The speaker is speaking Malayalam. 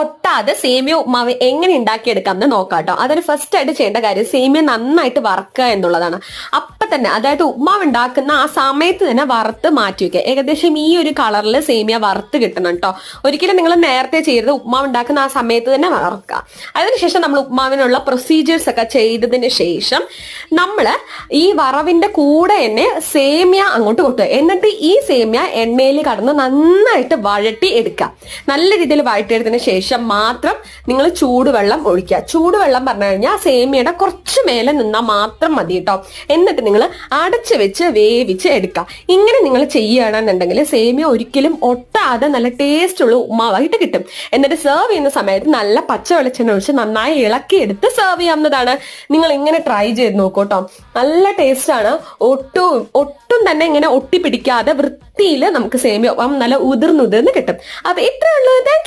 ഒട്ടാതെ സേമിയ ഉപ്മാവ് എങ്ങനെ ഉണ്ടാക്കിയെടുക്കാം എന്ന് നോക്കാം കേട്ടോ. അതിന് ഫസ്റ്റ് ആയിട്ട് ചെയ്യേണ്ട കാര്യം സേമിയ നന്നായിട്ട് വറക്കുക എന്നുള്ളതാണ്. അപ്പൊ തന്നെ, അതായത് ഉപ്മാവ് ഉണ്ടാക്കുന്ന ആ സമയത്ത് തന്നെ വറുത്ത് മാറ്റി വെക്കുക. ഏകദേശം ഈ ഒരു കളറിൽ സേമിയ വറുത്ത് കിട്ടണം കേട്ടോ. ഒരിക്കലും നിങ്ങൾ നേരത്തെ ചെയ്തത് ഉപ്മാവ് ഉണ്ടാക്കുന്ന ആ സമയത്ത് തന്നെ വറക്കുക. അതിനുശേഷം നമ്മൾ ഉപ്മാവിനുള്ള പ്രൊസീജിയേഴ്സ് ഒക്കെ ചെയ്തതിന് ശേഷം നമ്മൾ ഈ വറവിന്റെ കൂടെ തന്നെ സേമിയ അങ്ങോട്ട് കൊട്ടുക. എന്നിട്ട് ഈ സേമിയ എണ്ണയിൽ കടന്ന് നന്നായിട്ട് വഴട്ടി എടുക്കുക. നല്ല രീതിയിൽ വഴട്ടിയെടുത്തതിന് ശേഷം മാത്രം നിങ്ങൾ ചൂടുവെള്ളം ഒഴിക്കുക. ചൂടുവെള്ളം പറഞ്ഞു കഴിഞ്ഞാൽ സേമിയയുടെ കുറച്ച് മേലെ നിന്നാൽ മാത്രം മതി കേട്ടോ. എന്നിട്ട് നിങ്ങൾ അടച്ചു വെച്ച് വേവിച്ച് എടുക്കുക. ഇങ്ങനെ നിങ്ങൾ ചെയ്യുകയാണെന്നുണ്ടെങ്കിൽ സേമിയ ഒരിക്കലും ഒട്ടാതെ നല്ല ടേസ്റ്റ് ഉള്ള ഉപ്മാവായിട്ട് കിട്ടും. എന്നിട്ട് സെർവ് ചെയ്യുന്ന സമയത്ത് നല്ല പച്ച വെളിച്ചെണ്ണ ഒഴിച്ച് നന്നായി ഇളക്കി എടുത്ത് സെർവ് ചെയ്യാവുന്നതാണ്. നിങ്ങൾ ഇങ്ങനെ ട്രൈ ചെയ്ത് നോക്കൂ കേട്ടോ. നല്ല ടേസ്റ്റ് ആണ്. ഒട്ടും തന്നെ ഇങ്ങനെ ഒട്ടിപ്പിടിക്കാതെ വൃത്തിയിൽ നമുക്ക് സേമിയ നല്ല ഉതിർന്നുതിർന്ന് കിട്ടും. അപ്പൊ ഇത്രയുള്ളൂ. Thank U.